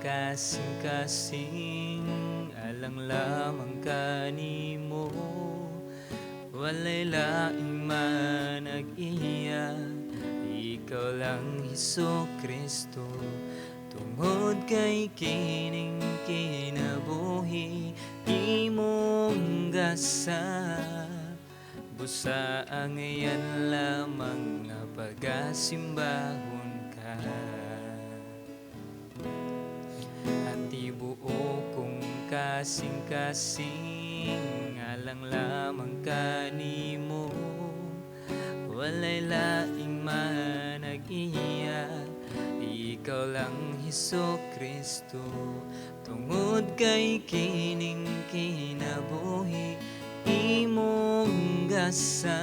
kasing-kasing alang lamang kanimo. Walay laing man nag-iya, ikaw lang Hesus-Kristo. Tungod kay kining kinabuhi imong gasa, busa ang iyan lamang nga pagasimbahon ka. At tibuo kong kasing-kasing alang lamang kanimo. Walay laing man nag-iya, ikaw lang Hesus-Kristo. Tungod kay kining kinabuhi imong gasa,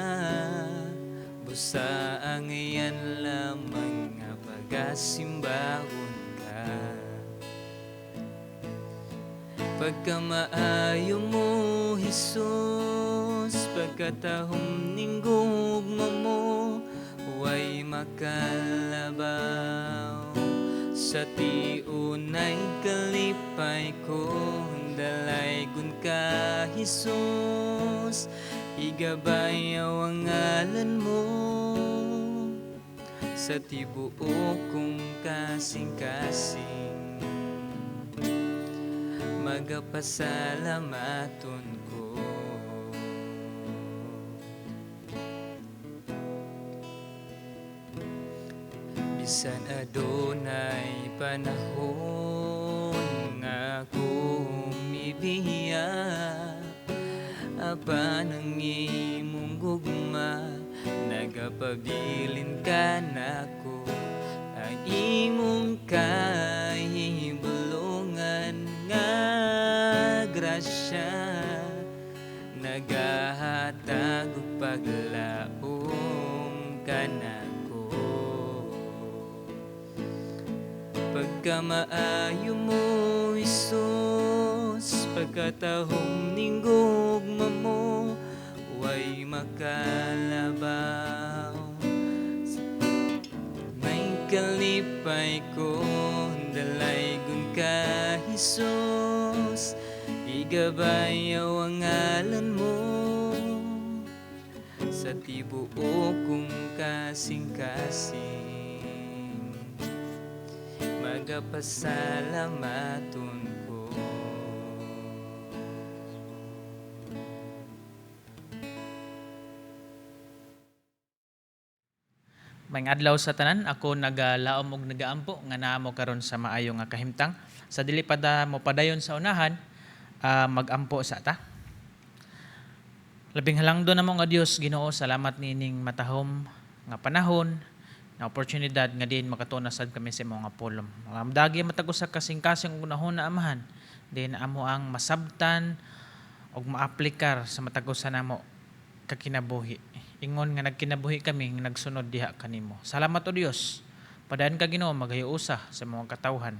busa ang iyan lamang nga pagasimbahon ka. Pagkamaayo mo, Hesus, pagkatahom ning gugma mo, way makalabaw. Sa tiunay kalipay ko, dalaygon ka, Hesus, igabayaw ang ngalan mo. Sa tibuo kong kasing-kasing magapasalamaton ko. Bisan adunay panahon nga kumibiya, apan ang imong gugma nagapabilin ka nako. Ang imong kahibulungan nga grasya nagahatag og paglaom kanako. Pagkamaayo mo, Hesus, pagkatahom ning gugma mo, way makalabaw. May kalipay ko, dalaygon ka, Hesus, igabayaw ang ngalan mo. Sa tibuo kong kasing-kasing magapasalamaton ko. Maayong adlaw sa tanan, ako nagalaom og nagaampo nga naamo karon sa maayo nga kahimtang. Sa dili pa mo padayon sa unahan, magampo sa ta. Labing halangdon namo nga Dios, Ginoo, salamat nining matahom nga panahon, na oportunidad nga din makatunasad kami sa imong apolom. Dagi matagos sa kasing-kasing ug unahon na amahan, din amo ang masabtan og maaplikar sa matagos sa namo kakinabuhi. Ingon nga nagkinabuhi kami nga nagsunod diha kanimo. Salamat o Dios. Padayon ka Ginoo magayuusa sa mga katawhan.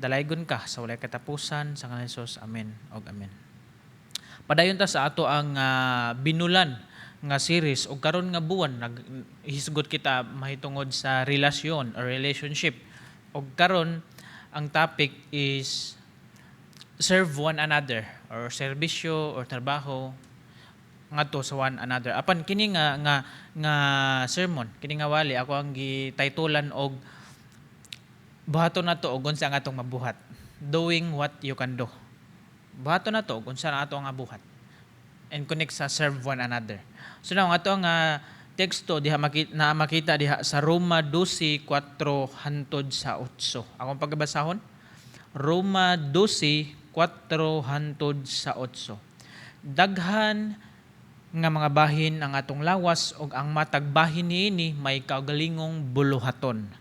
Dalaygon ka sa walay katapusan sa ngalan ni Hesus. Amen og amen. Padayon ta sa ato ang binulan nga series og karon nga buwan hisgot kita mahitungod sa relasyon or relationship. Og karon ang topic is serve one another or serbisyo or trabaho ngadto sa one another. Apan kini nga sermon, kini nga wali ako ang gitaytulan og buhaton nato og unsa ang atong mabuhat. Doing what you can do. Buhaton nato og unsa ang ato nga buhat. And connect sa serve one another. So now ato nga teksto diha makita diha sa Roma 12:4 hantod sa 8. Akong pagbasahon. Roma 12:4 hantod sa 8. Daghan nga mga bahin ang atong lawas ug ang matag bahin niini may kaugalingong buluhaton.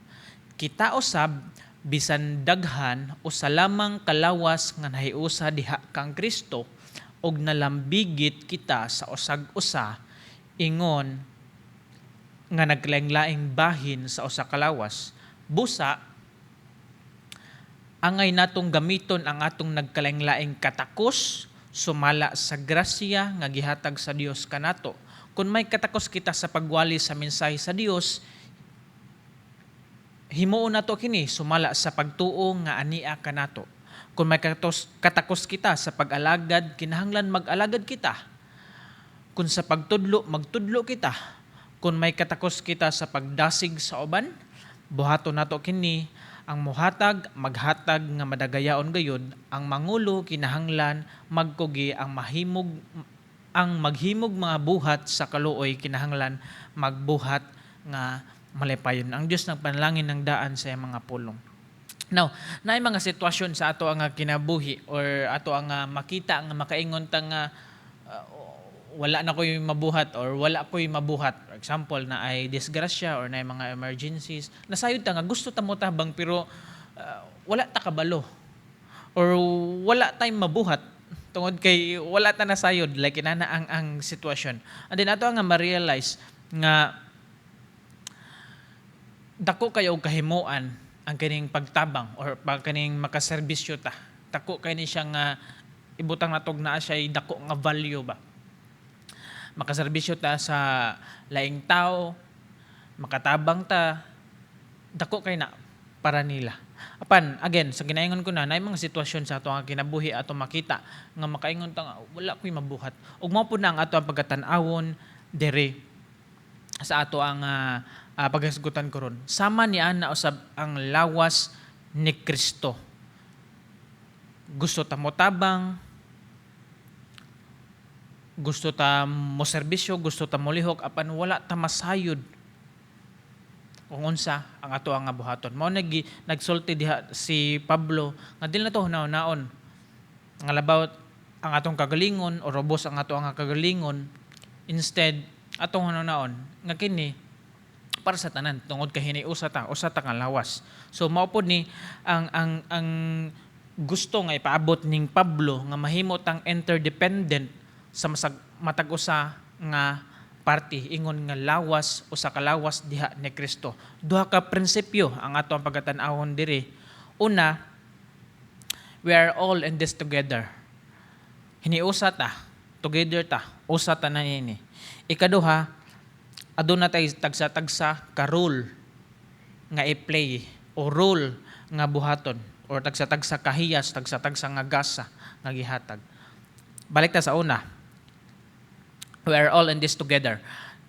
Kita usab bisan daghan o sa lamang kalawas nga nahiusa diha kang Kristo ug nalambigit kita sa usag-usa ingon nga naglaing-laing bahin sa usa ka lawas. Busa angay natong gamiton ang atong nagkalaing-laing katakos sumala sa grasya nga gihatag sa Dios kanato. Kung may katakos kita sa pagwali sa mensahe sa Dios, himuon nato kini sumala sa pagtuo nga ania kanato. Kung may katakos kita sa pag-alagad, kinahanglan mag-alagad kita. Kung sa pagtudlo, magtudlo kita. Kung may katakos kita sa pagdasig sa uban, buhaton nato kini ang muhatag, maghatag nga madagayaon gayud, ang mangulo kinahanglan magkugi ang maghimog mga buhat sa kaluoy kinahanglan magbuhat nga malipayon. Ang Dios nagpanalangin ng daan sa iyang mga pulong. Now, naay mga sitwasyon sa ato ang kinabuhi or ato ang makita nga makaingon ta nga wala na ko'y mabuhat or wala ko'y mabuhat. For example, na ay disgrasya or na ay mga emergencies. Nasayod ta nga gusto ta mo tabang pero wala ta kabalo. Or wala tayong mabuhat tungod kay wala ta nasayod like inana ang sitwasyon. And then ato nga ma-realize nga dako kayo og kahimuan ang kining pagtabang or kaning makaserbisyo ta. Dako kay ni siya nga ibutang natog naa siya dako nga value ba. Makaserbisyo ta sa laing tao, makatabang ta, dako kay na para nila. Apan, again, sa ginaingon ko na mga sitwasyon sa ato nga kinabuhi ato makita nga makaingon ta nga wala ko'y mabuhat. Ug mao pud na ang ato ang pagkatan-awon diri sa ato ang paghisgutan karon. Sama ni ana usab ang lawas ni Kristo. Gusto ta mo tabang, gusto ta mo serbisyo, gusto ta mo lihok, apan wala ta masayod kung unsa ang ato ang buhaton. Mao nagsulti diha si Pablo nga dili na to hunaon nga labaw ang atong kagalingon o robos ang ato ang kagalingon, instead atong hunaon nga kini para sa tanan tungod kay hiniusa ta nga lawas. So mao pod ni ang gusto nga ipaabot ning Pablo nga mahimo tang interdependent sa matag usa nga party ingon nga lawas usa ka lawas diha ni Kristo. Duha ka prinsipyo ang ato ang pagkatan-awon diri. Una, we are all in this together. Hiniusa ta, together ta, usa ta na ini. Ikaduha, aduna tay tagsa-tagsa ka role nga i-play o role nga buhaton or tagsa-tagsa kahiyas, tagsa-tagsa nga gasa nga gihatag. Balik ta sa una. We are all in this together.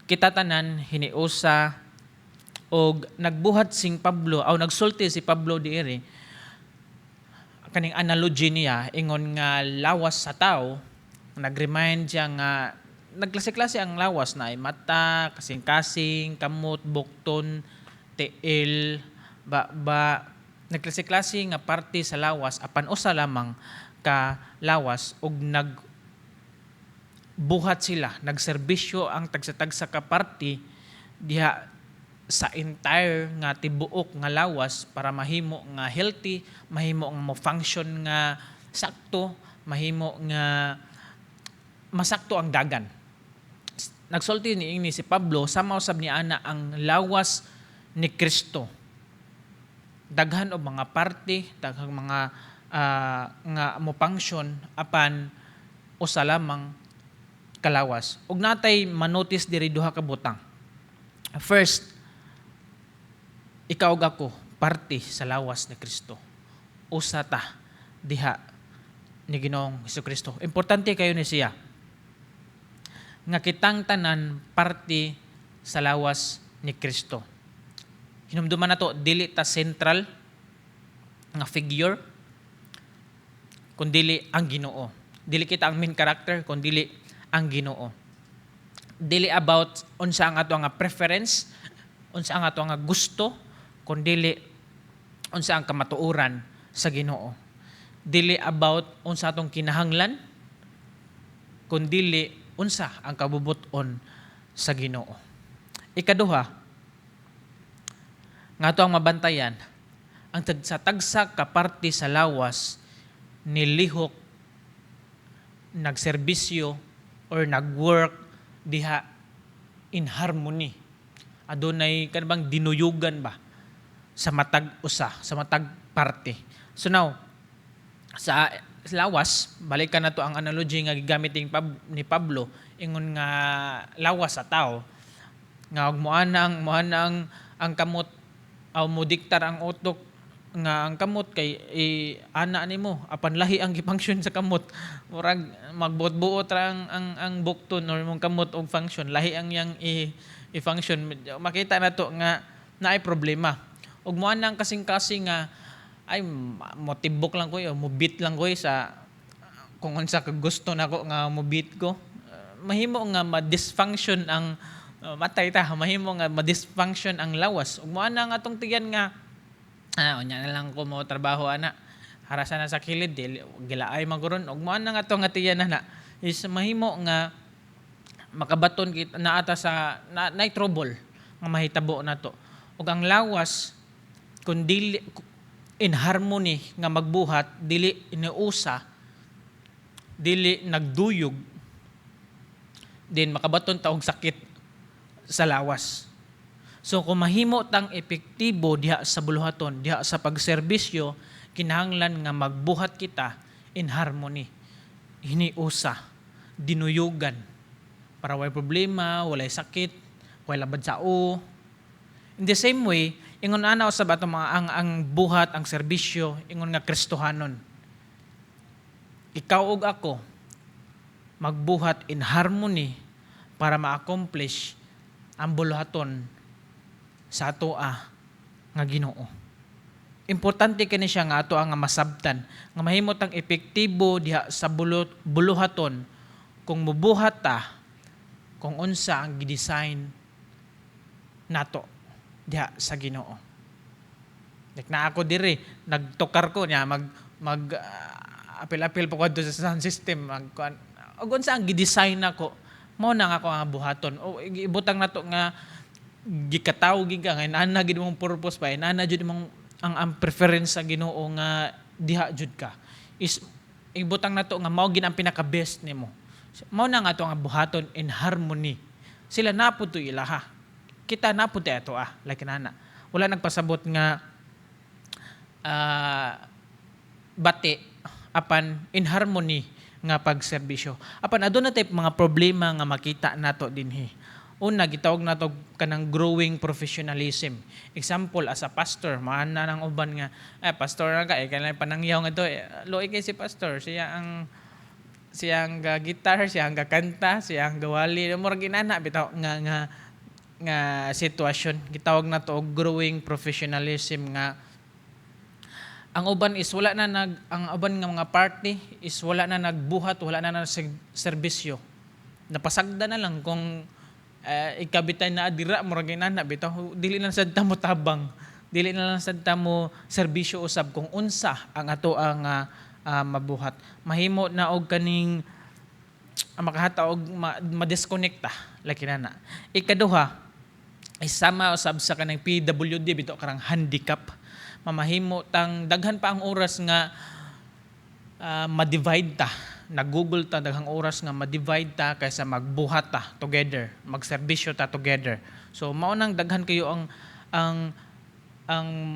Kita tanan hiniusa og nagbuhat sing Pablo o nagsulti si Pablo diiri kaning analogy niya ingon nga lawas sa tao, nag-remind siya nga nagklase-klase ang lawas na ay mata, kasing-kasing, kamot, bukton, tiil, nagklase-klase nga parte sa lawas apan usa lamang ka lawas ug buhat sila, nagserbisyo ang tagsa-tagsa ka party diha sa entire nga tibuok nga lawas para mahimo nga healthy, mahimo nga mo-function nga sakto, mahimo nga masakto ang dagan. Nagsulti ni si Pablo, sama usab ni ana ang lawas ni Kristo. Daghan og mga party, daghang mga nga mo-function apan usa lamang kalawas. Ug natay manotice diri duha ka butang. First, ikaw ug ako parte sa lawas ni Kristo. Usa ta diha ni Ginoong Hesukristo. Importante kayo ni siya nga kitang tanan parte sa lawas ni Kristo. Hinumduman nato dili ta central nga figure kundi ang Ginoo. Dili kita ang main character kundi ang Ginoo. Dili about unsa ang ato nga preference, unsa ang ato nga gusto, kundi unsa ang kamatuoran sa Ginoo. Dili about unsa atong kinahanglan, kundi unsa ang kabubuton sa Ginoo. Ikaduha, nga ato ang mabantayan, ang tagsa-tagsa ka parte sa lawas nilihok, nagserbisyo, or nag-work diha in harmony. Adunay kanbang dinuyugan ba sa matag usa, sa matag parte. So now, sa lawas, balikan na to ang analogy nga gigamit ni Pablo, ingon nga lawas sa tao, nga moana ang kamot aw mo diktar ang utok nga ang kamot kay ana nimo apan lahi ang gifunction sa kamot, murag magbuot-buot ra ang bukton or mong kamot og function, lahi ang yang i-function. Makita na to nga naay problema. Ug mo nang kasing-kasing nga ay motibok lang ko, mo beat lang ko sa kung unsa ka gusto nako nga mo beat ko. Mahimo nga ma-dysfunction ang matay ta, mahimo nga ma-dysfunction ang lawas. Ug mo na nga atong tiyan nga unya na lang ko mo trabaho ana. Harasa na sa kilid gilaay maguron. Ug mo na nga atong nga tiyan na is mahimo nga makabaton kita na ata sa na trouble nga mahitabo nato. Ug ang lawas kun dili in harmony nga magbuhat, dili iniusa, dili nagduyog, din makabaton ta og sakit sa lawas. So kung mahimo tang epektibo diha sa buluhaton, diha sa pagserbisyo, kinahanglan nga magbuhat kita in harmony, hiniusa, dinuyugan, para walay problema, walay sakit, walay labad sa o. In the same way, ingon ana usab ato mga ang buhat, ang serbisyo, ingon nga Kristohanon. Ikaw ug ako magbuhat in harmony para ma-accomplish ang buluhaton sa atoa nga Ginoo. Importante kini siya nga atoa nga masabtan, nga mahimot ang epektibo diha sa buluhaton kung mubuhat ta kung unsa ang gidesign nato diha sa Ginoo. Like na ako diri, nagtukar ko niya apil-apil po ko sa sound system, ug unsa ang gidesign nako, mao na nga ako nga buhaton. O ibutang nato nga gikataw gid ka nga ana gid mong purpose pa, ana jud mong ang preference sa Ginoo nga diha jud ka. Is ibutang nato nga mao gid ang pinaka-best nimo. Mao na nga ato nga buhaton in harmony. Sila napud to ilaha. Kita napud ato like nana. Wala nagpasabot nga bati apan in harmony nga pagserbisyo. Apan aduna tay mga problema nga makita nato dinhi. Una, gitawag nato kanang growing professionalism. Example, as a pastor, maana nang uban nga, pastor na ka, kanang panangyaw nga to, loy kay si pastor, siya ang gitar, siya ang gakanta, siya ang gawali, murag inana bitaw nga sitwasyon. Gitawag nato og growing professionalism nga ang uban is wala na ang uban nga mga party is wala na nagbuhat, wala na serbisyo. Napasagda na lang kung ikabitay na adira murag inana bitaw, dili na sad ta mo tabang, dili na lang sad ta mo serbisyo usab kung unsa ang ato ang mabuhat. Mahimo na og kaning makahata og ma-disconnecta like nana. Ikaduha is sama usab sa kanang PWD bitaw karang handicap. Mamahimo tang daghan pa ang oras nga ma-divide ta. Nag-Google ta daghang oras nga ma-divide ta kaysa magbuhat ta together, magserbisyo ta together. So mao nang daghan kayo ang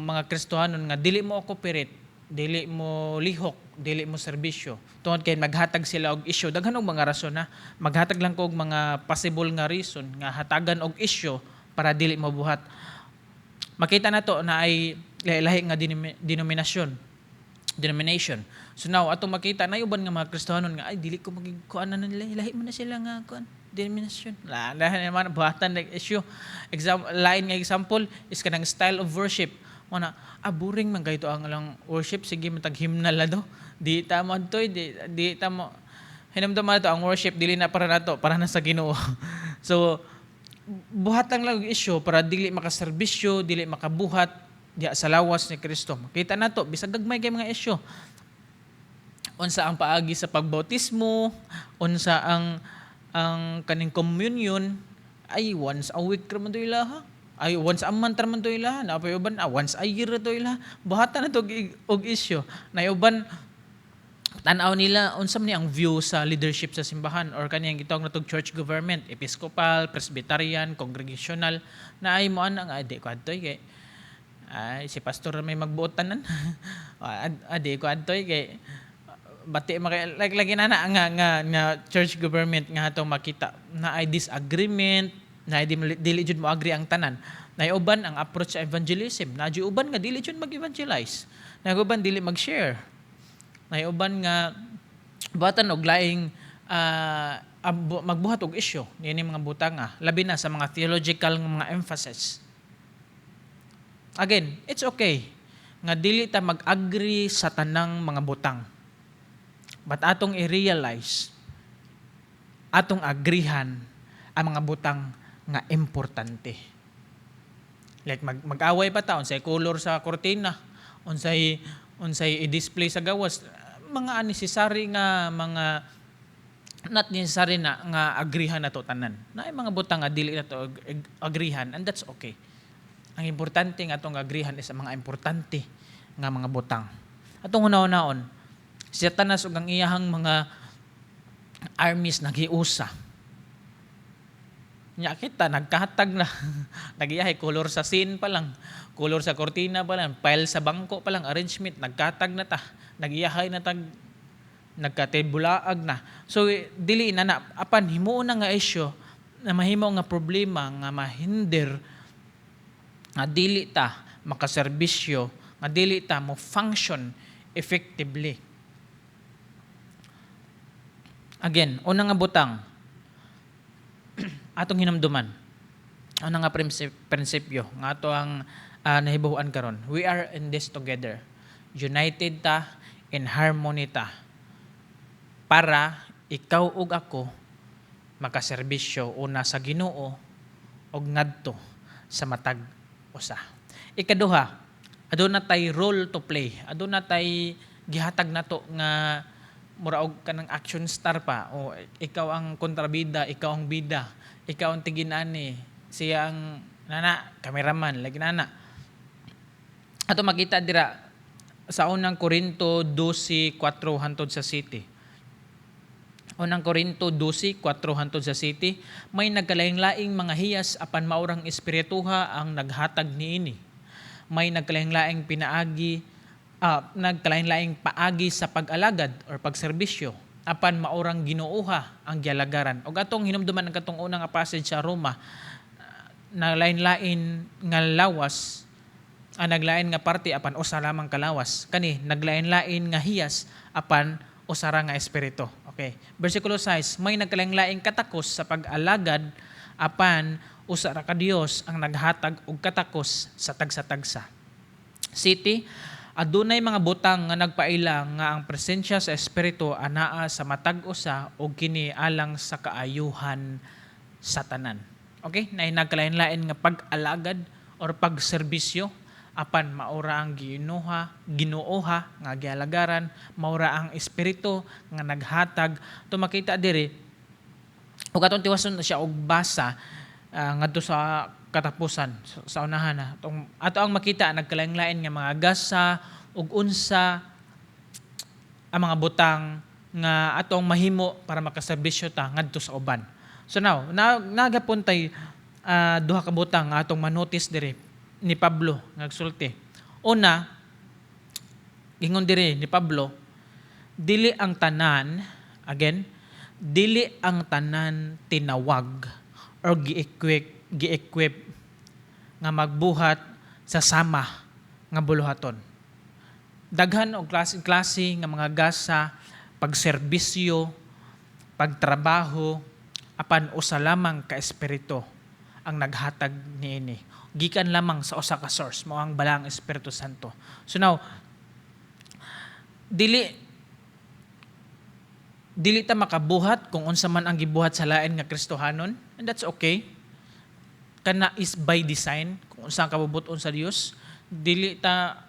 mga Kristohanon nga dili mo cooperate, dili mo lihok, dili mo serbisyo. Tungod kay maghatag sila og issue, daghan og mga rason na maghatag lang ko og mga possible nga reason nga hatagan og issue para dili mo buhat. Makita nato na ay lahi nga denomination. So now atong makita na uban nga mga Kristohanon nga ay dili ko magikuan na nila, lahi man na sila nga kuan denomination. Lahi naman buhatan like issue. Lain nga example is kanang style of worship. Mana boring man kayto ang lang worship, sige matag hymnal na do. Di tama toy, di tama. Hinamdam man to ang worship dili na para nato, para na sa Ginoo. So buhatan lang og issue para dili makaserbisyo, dili makabuhat diha sa lawas ni Kristo. Makita nato bisag gagmay kay mga issue. Unsa ang paagi sa pagbautismo, unsa ang kaning communion, ay once a week ra man to ilaha. Ay once a month ra man to ilaha. Napay uban once a year ra to ilaha. Buhatan na to og issue. Na uban tan-aw nila unsa man ni ang view sa leadership sa simbahan or kaniyang gitawag natog church government, episcopal, presbyterian, congregational, na ay mo ana nga di ko adtoy kay si pastor may magbuot tanan. Adi ko adtoy kay bati like lagi na nga church government nga atong makita na ay disagreement, na ay dili jud mo agree ang tanan. Naiuban ang approach sa evangelism. Uban nga dili jud mag-evangelize. Naiuban dili mag-share. Naiuban nga buhatan og laing magbuhat og isyu niini mga butanga, labi na sa mga theological nga mga emphasis. Again, it's okay nga dili ta mag-agree sa tanang mga butang. But atong i-realize, atong agrihan ang mga butang nga importante. Like mag-away pa ta unsay color sa kortina, unsay i-display sa gawas, mga unnecessary nga mga not necessary na nga agrihan nato tanan. Naay mga butang nga dili nato agrihan, and that's okay. Ang importante nga atong agrihan is ang mga importante nga mga butang. Atong una-unaon, si Satanas ug ang iyahang mga armies naghiusa. Nya kita nagkahatag na nagiyahay color sa scene pa lang, color sa kortina pa lang, pile sa bangko pa lang, arrangement nagkatag na ta, nagiyahay na tag nagkatibulaag na. So dili na apan himuon na nga isyu na mahimo nga problema nga mahinder nga dili ta makaserbisyo, nga dili ta mo function effectively. Again, una nga butang atong hinumduman. Ano nga prinsipyo nga ato ang nahibuan karon. We are in this together. United ta, in harmony ta. Para ikaw ug ako makaserbisyo una sa Ginoo ug ngadto sa matag usa. Ikaduha, aduna tay role to play. Aduna tay gihatag nato nga mura og kanang action star pa, o ikaw ang kontrabida, ikaw ang bida, ikaw ang tiginani, siya ang cameraman, lagi nana. Ato makita dira sa unang Korinto 12:4 hangtod sa city. Unang Korinto 12:4 hangtod sa city, may nagkalaing-laing mga hiyas apan maurang espirituha ang naghatag niini. May nagkalaing-laing nagkalaing-laing paagi sa pag-alagad or pagserbisyo apan maurang Ginooha ang gialagaran. Og atong hinumduman ang katong unang passage sa Roma, naglain-lain nga lawas, naglain nga parte apan usa lamang kalawas. Kani naglain-lain nga hiyas apan usa ra nga espiritu. Okay. Versikulo 6, may nagkalaing-laing katakos sa pag-alagad apan usa ra ka Dios ang naghatag og katakos sa tagsa-tagsa. City, adunay mga butang nga nagpaila nga ang presensya sa espiritu anaa sa matag usa og kini alang sa kaayuhan sa tanan. Okay? Nay nagkalain-lain nga pag-alagad or pagserbisyo apan maura ang Ginooha nga gialagaran, maura ang espiritu nga naghatag. Tumakita diri ug atong tiwason na siya og basa ngadto sa katapusan sa unahan na. Ato ang makita nagkalain-lain nga mga gasa ug unsa ang mga butang nga atong mahimo para makaserbisyo ta ngadto sa uban. So now, nagapuntay duha ka butang nga atong manotice diri ni Pablo nagsulti. Una, ingon diri ni Pablo, dili ang tanan tinawag or gi-equip nga magbuhat sa sama nga buluhaton. Daghan og klase nga mga gasa, pagserbisyo, pagtrabaho, apan usa lamang ka espiritu ang naghatag niini. Gikan lamang sa usa ka source, mao ang balang Espiritu Santo. So now, dili ta makabuhat kung unsa man ang gibuhat sa lain nga Kristohanon, and that's okay. Kana is by design kung unsa ka kabubuton sa Dios. Dili ta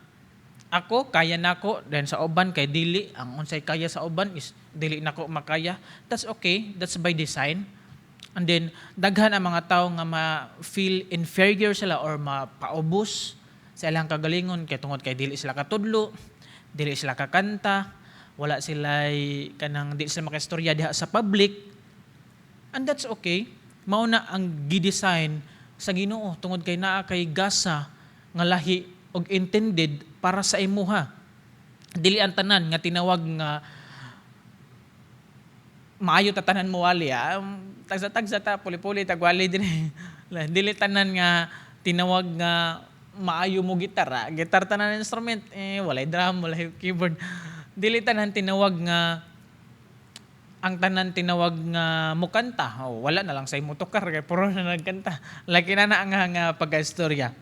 ako kaya nako, then sa uban kay dili ang unsay kaya sa uban is dili nako makaya. That's okay, that's by design. And then, daghan ang mga tao nga ma-feel inferior sila or mapaubos sa ilang kagalingon kay tungod kay dili sila katudlo, dili sila kakanta, wala sila dili sila makaistorya diha sa public. And that's okay. Mao na ang gidesign sa Ginoo tungod kay naa kay gasa nga lahi og intended para sa imuha. Dili ang tanan nga tinawag nga maayo ta tanan mo wali, tagsa ta puli-puli tagwali din. Dili tanan nga tinawag nga maayo mo gitara, gitar tanan instrument, walay drum, walay keyboard. Dili tanan tinawag nga ang tanan tinawag nga mukanta. Wala na lang sa imo tukar kay puro na nagkanta. Laki na nga pagkaistorya.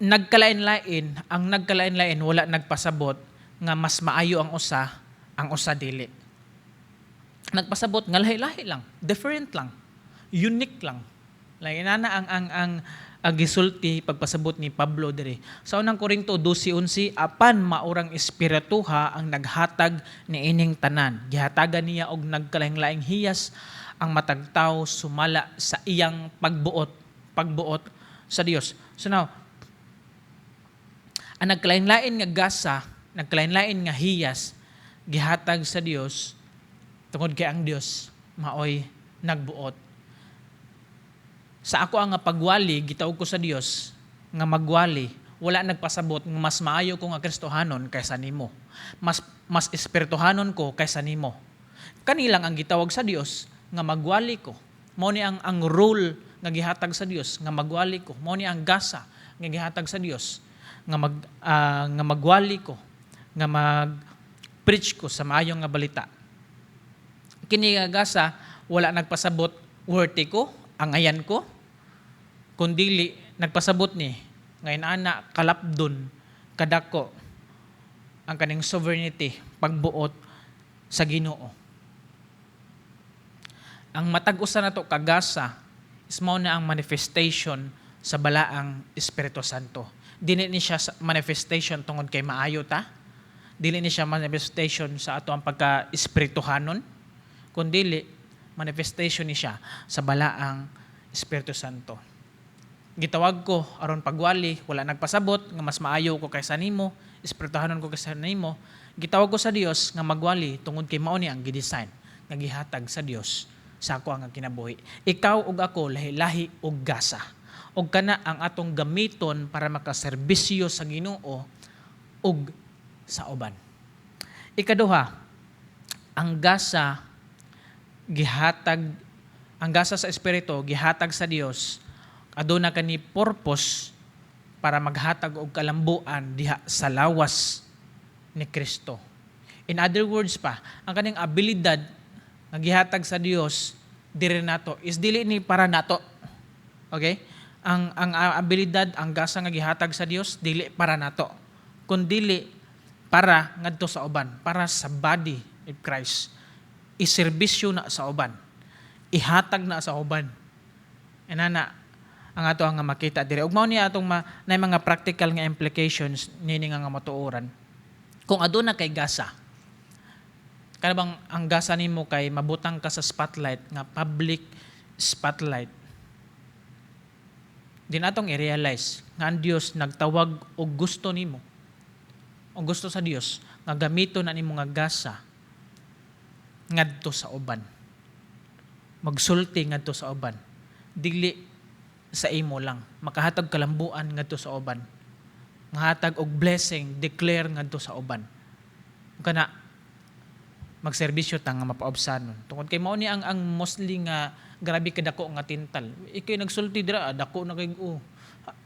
Nagkalain-lain wala nagpasabot nga mas maayo ang usa dili. Nagpasabot nga lahi-lahi lang, different lang, unique lang. Lagi na ang gisulti pagpasabot ni Pablo diri. Sa unang Korinto 12:11, apan maurang espirituha ang naghatag ni ining tanan. Gihatagan niya og nagkalaing-laing hiyas ang matag tawo sumala sa iyang pagbuot sa Dios. So now, ang nagkalain-lain nga gasa, nagkalain-lain nga hiyas gihatag sa Dios tungod kay ang Dios maoy nagbuot. Sa ako ang pagwali, gitawag ko sa Dios nga magwali, wala nagpasabot nga mas maayo ko nga Kristohanon kaysa nimo. Mas espirituhanon ko kaysa nimo. Kanilang ang gitawag sa Dios nga magwali ko. Mao ni ang rule nga gihatag sa Dios nga magwali ko. Mao ni ang gasa nga gihatag sa Dios nga magwali ko, nga mag-preach ko sa maayong nga balita. Kini nga gasa wala nagpasabot worthy ko, angayan ko, kundili nagpasabot ni ngayon ana kalapdon kadako ang kaning sovereignty pagbuot sa Ginoo. Ang matag usa nato kagasa is mao na ang manifestation sa balaang Espiritu Santo. Dili ni siya manifestation tungod kay maayo ta, dili ni siya manifestation sa ato ang pagka-espirituhanon, kundili manifestation ni siya sa balaang Espiritu Santo. Gitawag ko aron pagwali, wala nagpasabot nga mas maayo ko kaysa nimo, espirituhanon ko kaysa nimo. Gitawag ko sa Dios nga magwali tungod kay mao ni ang gidesign nga gihatag sa Dios sa ako ang kinabuhi. Ikaw ug ako lahi-lahi og gasa. Og kana ang atong gamiton para makaserbisyo sa Ginoo ug sa uban. Ikaduha, ang gasa sa espiritu gihatag sa Dios aduna kani purpose para maghatag og kalambuan diha sa lawas ni Kristo. In other words pa, ang kaning abilidad nga gihatag sa Dios diri nato is dili ni para nato. Okay? Ang abilidad, ang gasa nga gihatag sa Dios dili para nato, kundi para ngadto sa uban, para sa body of Christ. Iserbisyo na sa uban. Ihatag na sa uban. Enana ang ato nga makita diri. Ug mao ni atong na mga practical nga implications nini nga matuoran. Kung aduna kay gasa, kana bang ang gasa nimo kay mabutang ka sa spotlight nga public spotlight. Din atong i-realize nga ang Dios nagtawag og gusto nimo. O gusto sa Dios nga gamiton na nimo nga gasa ngadto sa uban. Magsulti ngadto sa uban. Dili sa imo lang, makahatag kalambuan ngadto sa uban. Mahatag og blessing, declare ngadto sa uban. Kana magserbisyo ta nga mapaobsanon. Tungod kay mao ni ang mostly nga grabe kadako nga tintal. Ikay nagsulti dira, dako na kay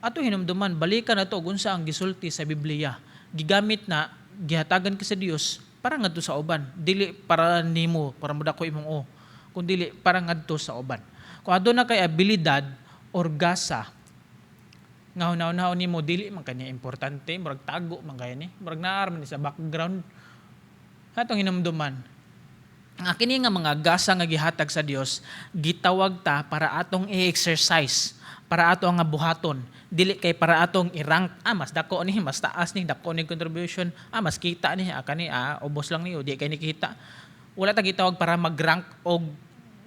ato hinumduman, balikan nato ug unsa ang gisulti sa Biblia. Gigamit na gihatagan ka sa Dios para ngadto sa uban. Dili para nimo, para modako imong kundi para ngadto sa uban. Kung aduna kay abilidad or gasa nga hunaw-hunaw nimo dili man kanya importante, murag tago man kaya ni, murag naar man sa background. Atong hinumduman, ang kini nga mga gasa nga gihatag sa Dios gitawag ta para atong i-exercise, para ato nga buhaton, dili kay para atong i-rank, mas dako ni, mas taas ni, dako ni contribution, mas kita ni, kani ubos lang niyo, di kay nikita. Wala ta gitawag para mag-rank og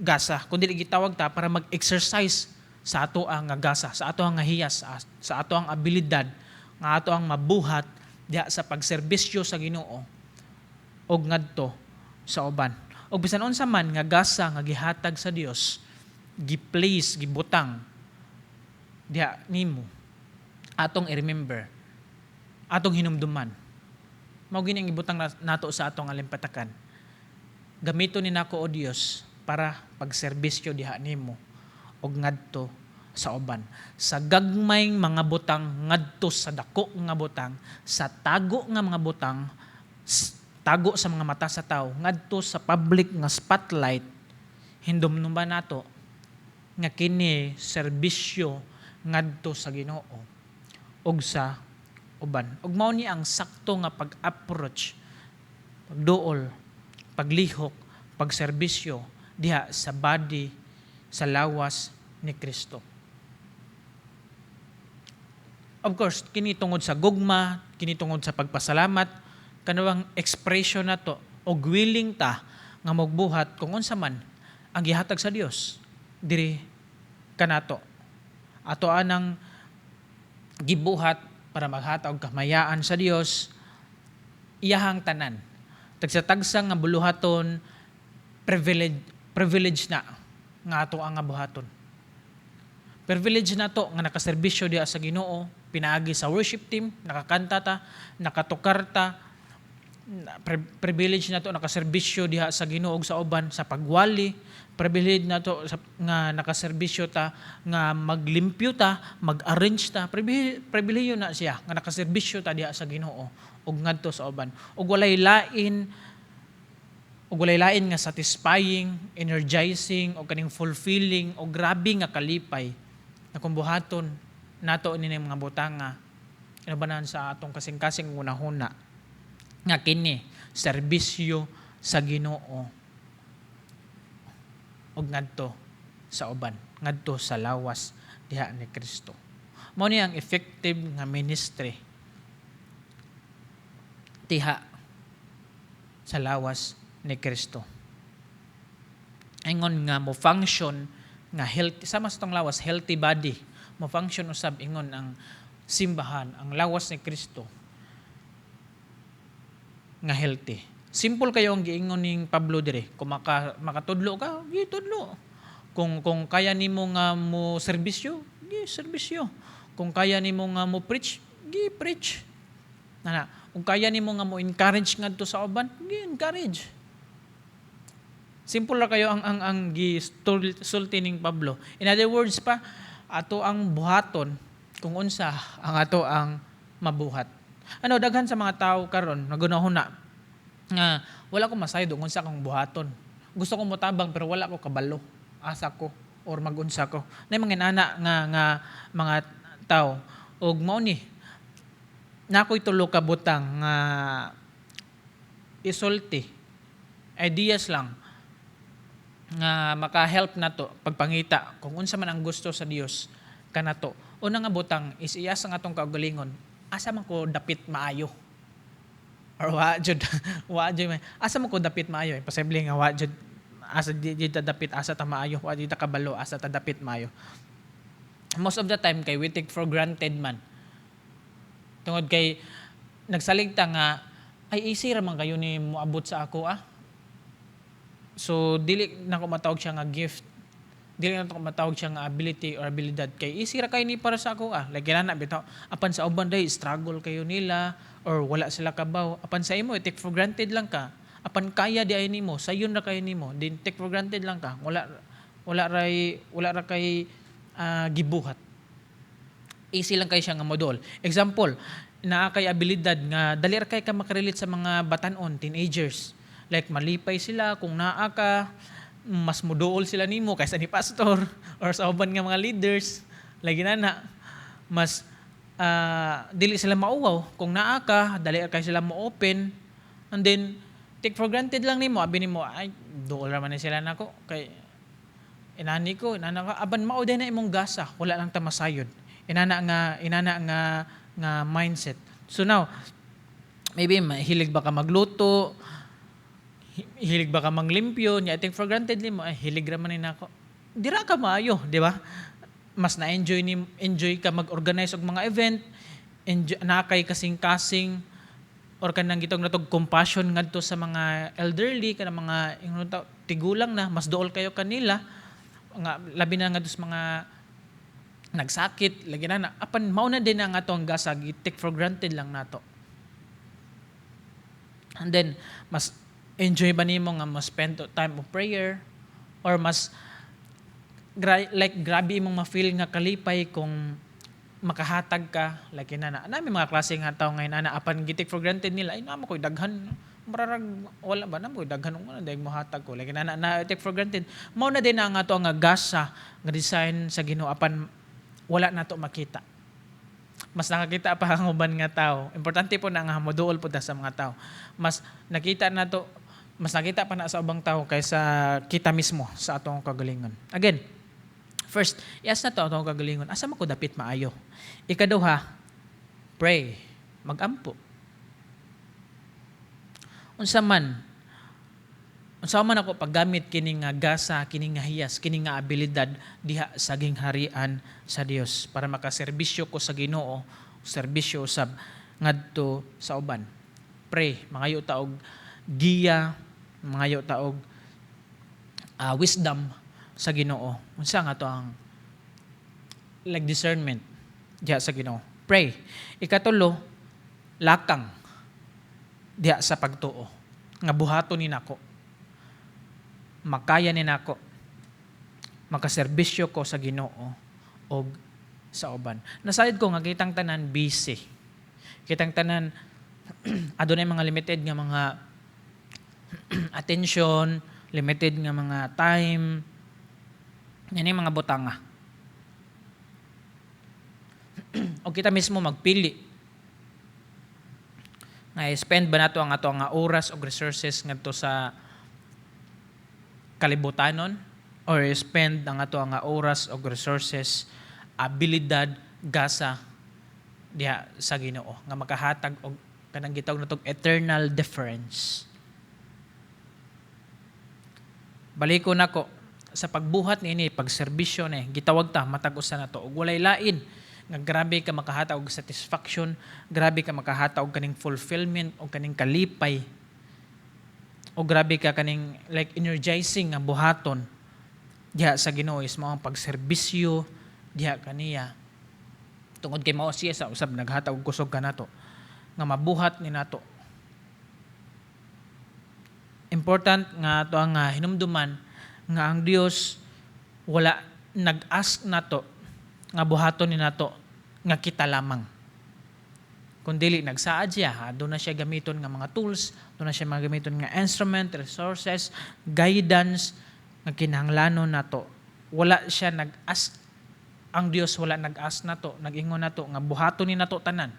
gasa, kundi gitawag ta para mag-exercise sa ato ang gasa, sa ato ang hiyas, sa ato ang abilidad, nga ato ang mabuhat diha sa pagserbisyo sa Ginoo og ngadto sa uban. Og bisan unsa man nga gasa nga gihatag sa Dios, gi-place, gibutang diha nimo, atong i-remember, atong hinumduman. Mao gini ang gibutang nato sa atong alimpatakan. Gamiton ni nako o Dios para pagserbisyo diha nimo ug ngadto sa uban. Sa gagmayng mga butang ngadto sa dako nga butang, sa tago nga mga butang, tago sa mga mata sa tao, ngadto sa public nga spotlight, hinumdum ba nato nga kini serbisyo ngadto sa Ginoo ug sa uban. Ug mao ni ang sakto nga pag-approach, pagduol, paglihok, pagserbisyo diha sa body sa lawas ni Kristo. Of course, kini tungod sa gugma, kini tungod sa pagpasalamat, kanawang expression nato og willing ta nga magbuhat kung unsa man ang gihatag sa Dios diri kanato. Ato anang gibuhat para maghatag og kamayaan sa Dios iyahang tanan. Tagsa-tagsa nga buluhaton privilege na nga ato ang buhaton. Privilege na to nga nakaserbisyo diha sa Ginoo, pinaagi sa worship team, nakakanta ta, nakatukar ta, privilege na to nakaserbisyo diha sa Ginoo ug sa uban sa pagwali, privilege na to nga nakaserbisyo ta nga maglimpyo ta, mag-arrange ta, pribilehyo na siya nga nakaserbisyo ta diha sa Ginoo ug ngadto sa uban. Ug walay lain nga satisfying, energizing o kaning fulfilling o grabe nga kalipay na kung buhaton nato ini mga butanga inabanan sa atong kasing-kasing unahuna nga kini serbisyo sa Ginoo ug ngadto sa uban, ngadto sa lawas diha ni Kristo. Mao ni ang effective nga ministry diha sa lawas ni Kristo. Ingon nga mo function nga healthy, sama sa tong lawas, healthy body. Mo function usab ingon ang simbahan, ang lawas ni Kristo nga healthy. Simple kayo ang giingon ning Pablo dire. Kung makatudlo ka, gitudlo. Kung kaya nimo nga mo serbisyo, serbisyo. Kung kaya nimo nga mo preach, preach. Kung kaya nimo nga mo encourage ngadto sa uban, encourage. Simple ra kayo ang gisulti ning Pablo. In other words pa, ato ang buhaton kung unsa ang ato ang mabuhat. Daghan sa mga tao karon nagunahuna nga wala ko masayod kung unsa akong buhaton. Gusto ko motabang pero wala ko kabalo. Asa ko or magunsa ko. Nay mga inana nga mga tao ug mao ni nakoy tulo ka butang nga isulti. Ideas lang nga maka-help nato pagpangita kung unsa man ang gusto sa Dios kanato. Una nga butang is iyas ang atong kaugalingon. Asa man ko dapit maayo? Or wa jud asa man ko dapit maayo? Imposible nga wa jud asa di ta dapit asa ta maayo, wa di ta kabalo asa ta dapit maayo. Most of the time kay we take for granted man. Tungod kay nagsaligta nga ay easy ra man kayo ni moabot sa ako So, dili na ko matawag siya nga gift. Dili na ko matawag siya nga ability or abilidad. Kay easy ra kayo ni para sa ako Like kinana bitaw apan sa uban day struggle kayo nila or wala sila kabaw. Apan sa imo take for granted lang ka. Apan kaya di ay nimo, sayon ra kayo nimo. Din take for granted lang ka. Wala ra kay gibuhat. Easy lang kayo siya nga modol. Example, naa kay abilidad nga dali ra kay ka makarelate sa mga batan-on, teenagers. Like malipay sila kung naa ka, mas muduol sila nimo kaysa ni pastor or sa uban nga mga leaders. Lagi na mas dili sila mauwaw kung naa ka, dali kay sila mo open. And then take for granted lang nimo, abi nimo ay duol ra man ni sila nako kay inana ka aban mao din na imong gasa, wala lang ta masayod. Inana nga mindset. So now maybe mahilig ba ka magluto, hilig ba ka manglimpyo, I think for granted mo, hilig raman ni nako. Dira ka maayo, di ba? Mas enjoy ka mag-organize og mga event, na kay kasing-kasing or kanang gitong natog compassion ngadto sa mga elderly, kanang mga tigulang na, mas dool kayo kanila, nga labi na ngadto sa mga nagsakit, lagi na apan mao na din ang atong gasag, take for granted lang nato. And then mas enjoy ba nimo nga mas spend time of prayer or mas grabe imong ma-feel nga kalipay kung makahatag ka like na may mga klase nga tao ngayon ana apan gitik for granted nila ay namo koy daghan mararag wala ba namo koy daghan ng dahil mo hatag ko like na take for granted mao na din ang ato nga gasa nga design sa Ginoo apan wala nato makita mas nakakita pa ang uban nga tao importante po na nga moduol po sa mga tao mas nakita pa na sa ubang tao kaysa kita mismo sa atong kagalingon again. First, ias na to atong kagalingon. Asa man ko dapit maayo? Ikaduha, pray. Magampo. Unsa man ako paggamit kini nga gasa, kini nga hiyas, kini nga abilidad diha sa gingharian sa Dios para makaserbisyo ko sa Ginoo, serbisyo usab ngadto sa uban. Pray, mangayo ta og giya, mangayo ta og wisdom sa Ginoo. Unsa nga to ang like discernment diha sa Ginoo. Pray. Ikatulo, lakang diha sa pagtuo. Nga buhaton ni nako. Makaya ni nako. Makaserbisyo ko sa Ginoo o sa uban. Nasayod ko nga kitang tanan busy. Kitang tanan adunay mga limited nga mga attention, limited nga mga time. Yan yung mga butanga. O kita mismo magpili. Nga spend ba nato ang ato nga oras o resources ngadto sa kalibutanon or spend ang ato nga oras o resources abilidad gasa diha sa Ginoo nga makahatag og kanang gitawag natong eternal difference. Baliko nako sa pagbuhat niini pagserbisyo ni gitawag ta matag usa na to ug walay lain nga grabe ka makahatag og satisfaction, grabe ka makahatag og kaning fulfillment o kaning kalipay o grabe ka kaning like energizing nga buhaton diha sa Ginoo is mao ang pagserbisyo diha kaniya tungod kay mao siya sa usab naghatag og kusog kanato nga mabuhat ni nato. Important nga to ang hinumduman nga ang Dios wala nag-ask nato nga buhaton ni nato nga kita lamang. Kundi nagsaad siya, doon na siya gamiton nga mga tools, doon na siya gamiton nga instrument, resources, guidance nga kinahanglanon nato. Wala siya nag-ask, ang Dios wala nag-ask nato, nag-ingon nato nga buhaton ni nato tanan.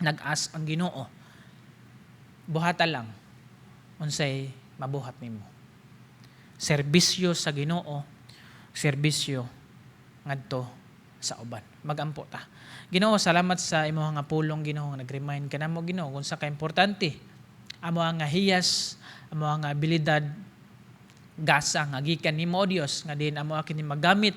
Nag-ask ang Ginoo. Buhata lang unsay mabuhat nimo. Serbisyo sa Ginoo, serbisyo ngadto sa uban. Magampo ta. Ginoo, salamat sa imong nga pulong Ginoo nga nag-remind kanamo Ginoo kung sa ka importante amo nga hiyas, amo nga abilidad gasa nga gikan nimo Dios nga din amo kini magamit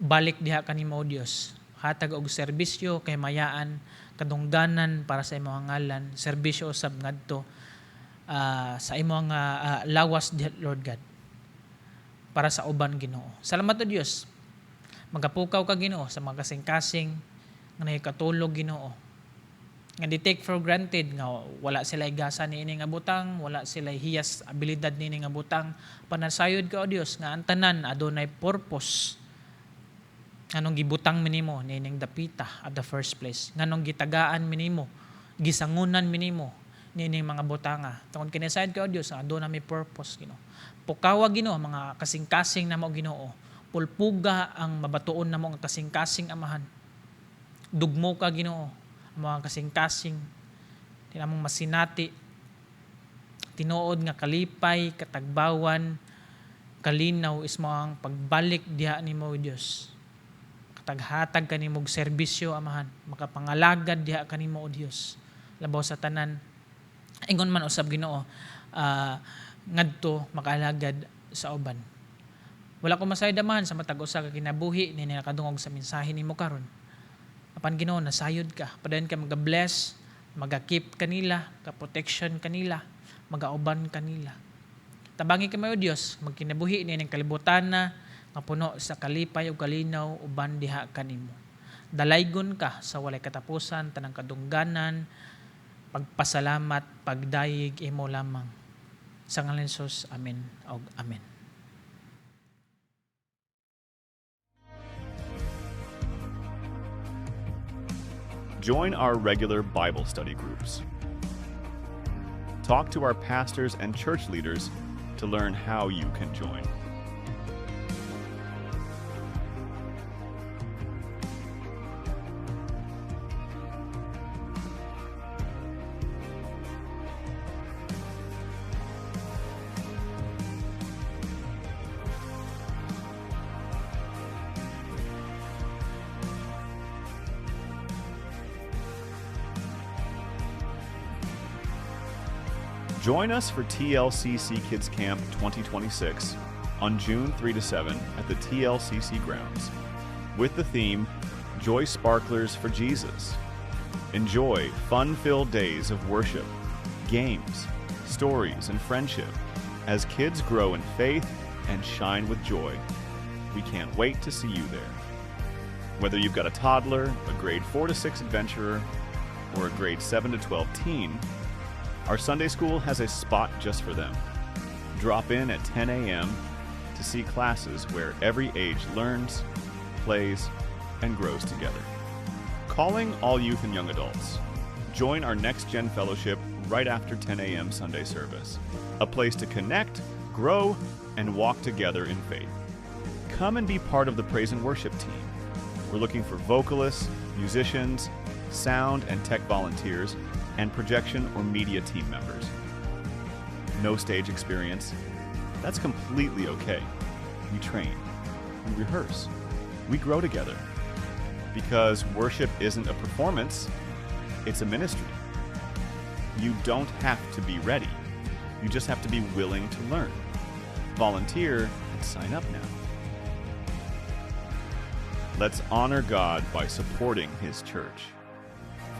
balik diha kanimo Dios. Hatag og serbisyo kay mayaan kadungganan para sa imong ngalan, serbisyo usab ngadto sa imong lawas Lord God para sa uban Ginoo. Salamat o Dios. Magapukaw ka Ginoo sa mga kasing-kasing nga nahikatulog Ginoo. Nga di take for granted nga wala sila gasa niini nga butang, wala sila hiyas abilidad niini nga butang. Panasayod ka o Dios nga ang tanan adunay purpose. Nganong gibutang minimo nining dapita at the first place. Nganong gitagaan minimo, gisangunan minimo nining mga butanga. Tungod kinisayod ka o Dios nga aduna may purpose Ginoo. Pukawa Ginoo mga kasing-kasing namo Ginoo. Pulpuga ang mabatuon namo nga kasing-kasing amahan. Dugmo ka Ginoo mga kasing-kasing tinamong masinati tinuod nga kalipay katagbawan kalinaw is mo ang pagbalik diha nimo Dios kataghatag kanimo og serbisyo amahan makapangalagad diha kanimo o Dios labaw sa tanan ingon man usab Ginoo ngadto makaalagad sa uban. Wala ko masaydaman sa matag usa ka kinabuhi ni nakadungog sa mensahe nimo karon. Apan Ginoo nasayod ka, padayon ka maga-bless, maga-keep kanila, ka-protection kanila, maga-uban kanila. Tabangi ka mayo Dios, magkinabuhi ni ning kalibutan na nga puno sa kalipay ug kalinaw uban diha kanimo. Dalaygon ka sa walay katapusan tanang kadungganan, pagpasalamat, pagdayeg imo lamang. Sa ngalan ni Jesus, amen og amen. Join our regular Bible study groups. Talk to our pastors and church leaders to learn how you can join. Join us for TLCC Kids Camp 2026 on June 3 to 7 at the TLCC grounds with the theme Joy Sparklers for Jesus. Enjoy fun-filled days of worship, games, stories, and friendship as kids grow in faith and shine with joy. We can't wait to see you there. Whether you've got a toddler, a grade 4 to 6 adventurer, or a grade 7 to 12 teen, our Sunday school has a spot just for them. Drop in at 10 a.m. to see classes where every age learns, plays, and grows together. Calling all youth and young adults. Join our Next Gen Fellowship right after 10 a.m. Sunday service. A place to connect, grow, and walk together in faith. Come and be part of the praise and worship team. We're looking for vocalists, musicians, sound and tech volunteers, and projection or media team members. No stage experience? That's completely okay. We train, we rehearse, we grow together. Because worship isn't a performance, it's a ministry. You don't have to be ready. You just have to be willing to learn. Volunteer and sign up now. Let's honor God by supporting His church.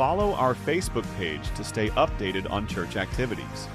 Follow our Facebook page to stay updated on church activities.